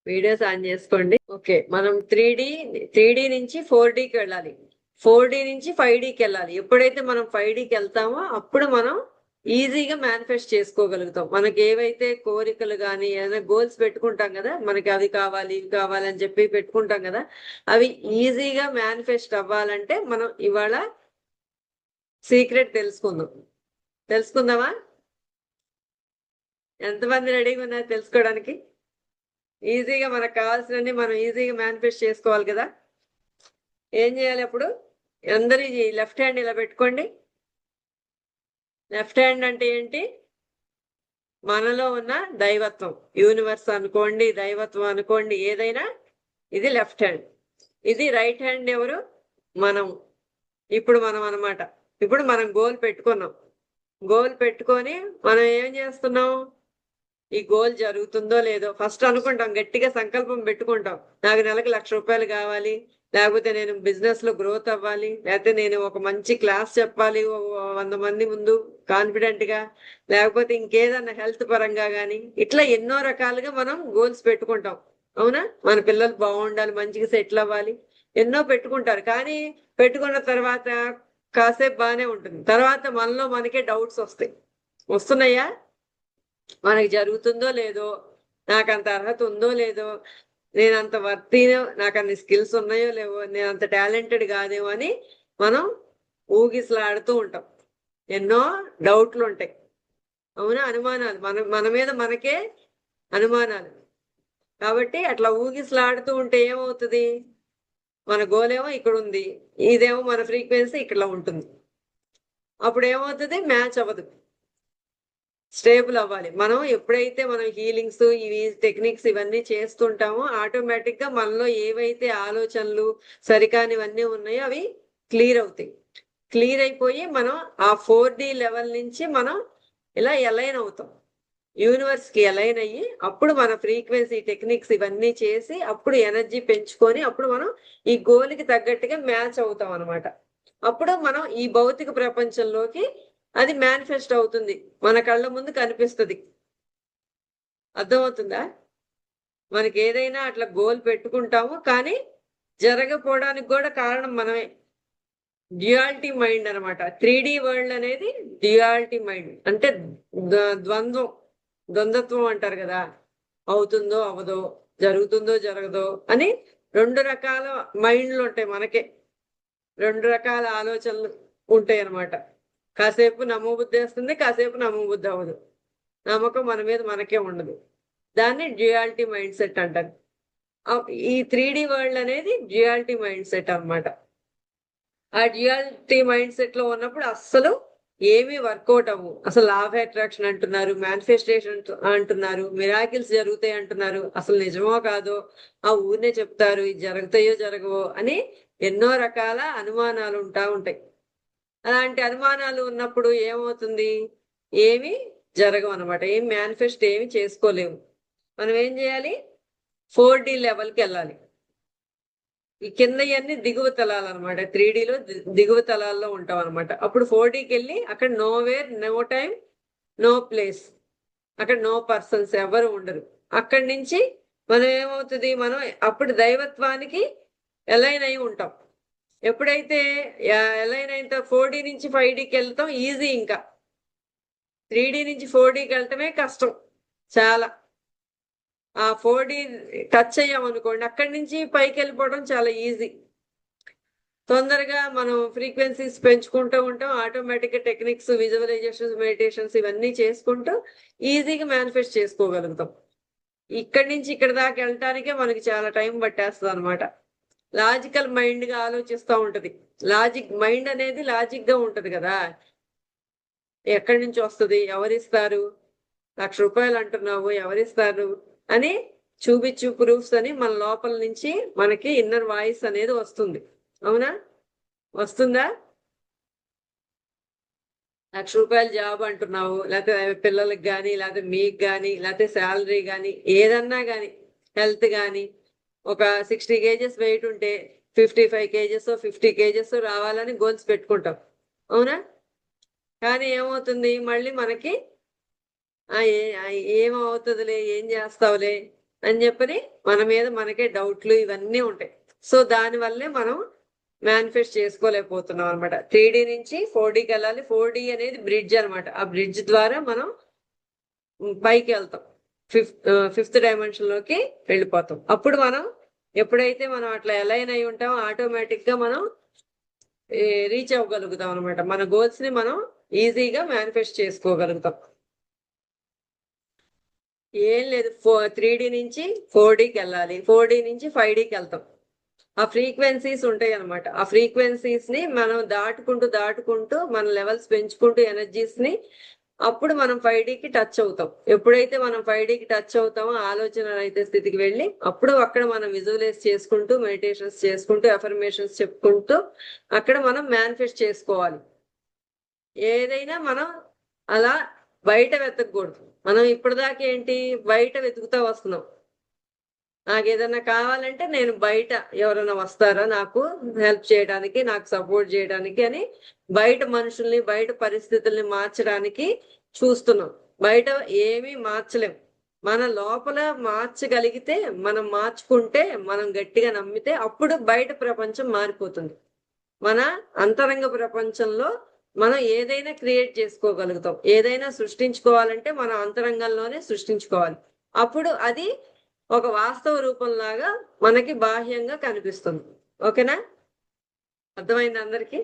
Videos on చేసుకోండి. Okay, మనం three D నుంచి 4Dకి వెళ్ళాలి. 4D నుంచి 5Dకి వెళ్ళాలి. ఎప్పుడైతే మనం 5Dకి వెళ్తామో అప్పుడు మనం ఈజీగా మేనిఫెస్ట్ చేసుకోగలుగుతాం. మనకి ఏవైతే కోరికలు కానీ ఏదైనా గోల్స్ పెట్టుకుంటాం కదా, మనకి అవి కావాలి ఇవి కావాలి అని చెప్పి పెట్టుకుంటాం కదా, అవి ఈజీగా మేనిఫెస్ట్ అవ్వాలంటే మనం ఇవాళ సీక్రెట్ తెలుసుకుందామా? ఎంతమంది రెడీగా ఉన్నారు తెలుసుకోవడానికి? ఈజీగా మనకు కావాల్సినవి మనం ఈజీగా మేనిఫెస్ట్ చేసుకోవాలి కదా. ఏం చేయాలి అప్పుడు? అందరి లెఫ్ట్ హ్యాండ్ ఇలా పెట్టుకోండి. లెఫ్ట్ హ్యాండ్ అంటే ఏంటి? మనలో ఉన్న దైవత్వం, యూనివర్స్ అనుకోండి, దైవత్వం అనుకోండి, ఏదైనా ఇది లెఫ్ట్ హ్యాండ్. ఇది రైట్ హ్యాండ్ ఎవరు? మనం. ఇప్పుడు మనం అన్నమాట. ఇప్పుడు మనం గోల్ పెట్టుకున్నాం. గోల్ పెట్టుకొని మనం ఏం చేస్తున్నాం? ఈ గోల్ జరుగుతుందో లేదో ఫస్ట్ అనుకుంటాం, గట్టిగా సంకల్పం పెట్టుకుంటాం. నాకు నెలకు 1,00,000 రూపాయలు కావాలి, లేకపోతే నేను బిజినెస్ లో గ్రోత్ అవ్వాలి, లేకపోతే నేను ఒక మంచి క్లాస్ చెప్పాలి 100 మంది ముందు కాన్ఫిడెంట్ గా, లేకపోతే ఇంకేదన్నా హెల్త్ పరంగా గానీ, ఇట్లా ఎన్నో రకాలుగా మనం గోల్స్ పెట్టుకుంటాం. అవునా? మన పిల్లలు బాగుండాలి, మంచిగా సెటిల్ అవ్వాలి, ఎన్నో పెట్టుకుంటారు. కానీ పెట్టుకున్న తర్వాత కాసేపు బాగానే ఉంటుంది, తర్వాత మనలో మనకే డౌట్స్ వస్తున్నాయా? మనకి జరుగుతుందో లేదో, నాకు అంత అర్హత ఉందో లేదో, నేను అంత వర్తీనో, నాకు అన్ని స్కిల్స్ ఉన్నాయో లేవో, నేను అంత టాలెంటెడ్ కాదేమో అని మనం ఊగిసలాడుతూ ఉంటాం. ఎన్నో డౌట్లు ఉంటాయి. అవునా? అనుమానాలు, మన మీద మనకే అనుమానాలు. కాబట్టి అట్లా ఊగిసలాడుతూ ఉంటే ఏమవుతుంది? మన గోల్ ఏమో ఇక్కడ ఉంది, ఇదేమో మన ఫ్రీక్వెన్సీ ఇక్కడ ఉంటుంది. అప్పుడు ఏమవుతుంది? మ్యాచ్ అవ్వదు, స్టేబుల్ అవ్వాలి. మనం ఎప్పుడైతే మనం హీలింగ్స్ ఇవి టెక్నిక్స్ ఇవన్నీ చేస్తుంటామో ఆటోమేటిక్ గా మనలో ఏవైతే ఆలోచనలు సరికానివన్నీ ఉన్నాయో అవి క్లియర్ అవుతాయి. క్లియర్ అయిపోయి మనం ఆ 4D లెవెల్ నుంచి మనం ఇలా అలైన్ అవుతాం, యూనివర్స్ కి అలైన్ అయ్యి, అప్పుడు మన ఫ్రీక్వెన్సీ టెక్నిక్స్ ఇవన్నీ చేసి అప్పుడు ఎనర్జీ పెంచుకొని అప్పుడు మనం ఈ గోల్కి తగ్గట్టుగా మ్యాచ్ అవుతాం అనమాట. అప్పుడు మనం ఈ భౌతిక ప్రపంచంలోకి అది మేనిఫెస్ట్ అవుతుంది, మన కళ్ళ ముందు కనిపిస్తుంది. అర్థమవుతుందా? మనకి ఏదైనా అట్లా గోల్ పెట్టుకుంటాము, కానీ జరగపోవడానికి కూడా కారణం మనమే. డ్యుయాలిటీ మైండ్ అనమాట. 3D వరల్డ్ అనేది డ్యుయాలిటీ మైండ్ అంటే ద్వంద్వత్వం అంటారు కదా. అవుతుందో అవదో, జరుగుతుందో జరగదో అని 2 రకాల మైండ్లు ఉంటాయి మనకే. 2 రకాల ఆలోచనలు ఉంటాయి అన్నమాట. కాసేపు నమ్మబుద్ధి వేస్తుంది, కాసేపు నమ్మబుద్ధి అవ్వదు. నమ్మకం మన మీద మనకే ఉండదు. దాన్ని డ్యుయాలిటీ మైండ్ సెట్ అంటారు. ఈ 3D వరల్డ్ అనేది డ్యుయాలిటీ మైండ్ సెట్ అన్నమాట. ఆ డ్యుయాలిటీ మైండ్ సెట్ లో ఉన్నప్పుడు అస్సలు ఏమీ వర్కౌట్ అవ్వు. అసలు లా ఆఫ్ అట్రాక్షన్ అంటున్నారు, మేనిఫెస్టేషన్ అంటున్నారు, మిరాకిల్స్ జరుగుతాయి అంటున్నారు. అసలు నిజమో కాదో ఆ ఊరినే చెప్తారు, ఇది జరుగుతాయో జరగవో అని ఎన్నో రకాల అనుమానాలు ఉంటాయి. అలాంటి అనుమానాలు ఉన్నప్పుడు ఏమవుతుంది? ఏమి జరగవు అనమాట. ఏం మేనిఫెస్ట్ ఏమి చేసుకోలేము. మనం ఏం చేయాలి? 4D లెవెల్కి వెళ్ళాలి. ఈ కింద ఇవన్నీ దిగువ తలాలు అనమాట. 3Dలో దిగువ తలాల్లో ఉంటాం అనమాట. అప్పుడు 4Dకి వెళ్ళి అక్కడ no where, no time, no place, అక్కడ నో పర్సన్స్ ఎవరు ఉండరు. అక్కడి నుంచి మనం ఏమవుతుంది? మనం అప్పుడు దైవత్వానికి ఎలైన్ అయి ఉంటాం. ఎప్పుడైతే ఎలైన్ అయిన 4D నుంచి 5Dకి వెళ్తాం ఈజీ. ఇంకా 3D నుంచి 4Dకి వెళ్ళటమే కష్టం చాలా. ఆ 4D టచ్ అయ్యాం అనుకోండి, అక్కడి నుంచి పైకి వెళ్ళిపోవడం చాలా ఈజీ. తొందరగా మనం ఫ్రీక్వెన్సీస్ పెంచుకుంటూ ఉంటాం. ఆటోమేటిక్గా టెక్నిక్స్, విజువలైజేషన్స్, మెడిటేషన్స్ ఇవన్నీ చేసుకుంటూ ఈజీగా మేనిఫెస్ట్ చేసుకోగలుగుతాం. ఇక్కడి నుంచి ఇక్కడ దాకా వెళ్ళటానికే మనకి చాలా టైం పట్టేస్తుంది అనమాట. లాజికల్ మైండ్ గా ఆలోచిస్తూ ఉంటది. లాజిక్ మైండ్ అనేది లాజిక్ గా ఉంటది కదా. ఎక్కడి నుంచి వస్తుంది, ఎవరిస్తారు, 1,00,000 రూపాయలు అంటున్నావు, ఎవరిస్తారు అని చూపించు ప్రూఫ్స్ అని మన లోపల నుంచి మనకి ఇన్నర్ వాయిస్ అనేది వస్తుంది. అవునా? వస్తుందా? 1,00,000 రూపాయలు జాబ్ అంటున్నావు, లేకపోతే పిల్లలకి కానీ, లేకపోతే మీకు కానీ, లేకపోతే శాలరీ కానీ, ఏదన్నా కానీ, హెల్త్ కానీ, ఒక 60 కేజెస్ వెయిట్ ఉంటే 55 కేజెస్ 50 కేజెస్ రావాలని గోల్స్ పెట్టుకుంటాం. అవునా? కానీ ఏమవుతుంది? మళ్ళీ మనకి ఏమవుతుందిలే, ఏం చేస్తావులే అని చెప్పని మన మీద మనకే డౌట్లు ఇవన్నీ ఉంటాయి. సో దానివల్లే మనం మేనిఫెస్ట్ చేసుకోలేకపోతున్నాం అనమాట. 3D నుంచి 4Dకి వెళ్ళాలి. 4D అనేది బ్రిడ్జ్ అనమాట. ఆ బ్రిడ్జ్ ద్వారా మనం పైకి వెళ్తాం. ఫిఫ్త్ డైమెన్షన్ లోకి వెళ్ళిపోతాం. అప్పుడు మనం ఎప్పుడైతే మనం అట్లా అలైన్ అయి ఉంటామో ఆటోమేటిక్ గా మనం రీచ్ అవ్వగలుగుతాం అనమాట. మన గోల్స్ ని మనం ఈజీగా మేనిఫెస్ట్ చేసుకోగలుగుతాం. ఏం లేదు, 3D నుంచి 4Dకి వెళ్ళాలి. 4D నుంచి 5Dకి వెళ్తాం. ఆ ఫ్రీక్వెన్సీస్ ఉంటాయి అనమాట. ఆ ఫ్రీక్వెన్సీస్ ని మనం దాటుకుంటూ మన లెవెల్స్ పెంచుకుంటూ ఎనర్జీస్ ని అప్పుడు మనం 5Dకి టచ్ అవుతాం. ఎప్పుడైతే మనం 5Dకి టచ్ అవుతామో ఆలోచన అయితే స్థితికి వెళ్ళి అప్పుడు అక్కడ మనం విజువలైజ్ చేసుకుంటూ మెడిటేషన్స్ చేసుకుంటూ అఫర్మేషన్స్ చెప్పుకుంటూ అక్కడ మనం మేనిఫెస్ట్ చేసుకోవాలి. ఏదైనా మనం అలా బయట వెతకూడదు. మనం ఇప్పటిదాకా ఏంటి బయట వెతుకుతా వస్తున్నాం. నాకు ఏదైనా కావాలంటే నేను బయట ఎవరైనా వస్తారా నాకు హెల్ప్ చేయడానికి, నాకు సపోర్ట్ చేయడానికి అని బయట మనుషుల్ని బయట పరిస్థితుల్ని మార్చడానికి చూస్తున్నాం. బయట ఏమీ మార్చలేం. మన లోపల మార్చగలిగితే మనం మార్చుకుంటే మనం గట్టిగా నమ్మితే అప్పుడు బయట ప్రపంచం మారిపోతుంది. మన అంతరంగ ప్రపంచంలో మనం ఏదైనా క్రియేట్ చేసుకోగలుగుతాం. ఏదైనా సృష్టించుకోవాలంటే మన అంతరంగంలోనే సృష్టించుకోవాలి. అప్పుడు అది ఒక వాస్తవ రూపంలాగా మనకి బాహ్యంగా కనిపిస్తుంది. ఓకేనా? అర్థమైంది అందరికీ?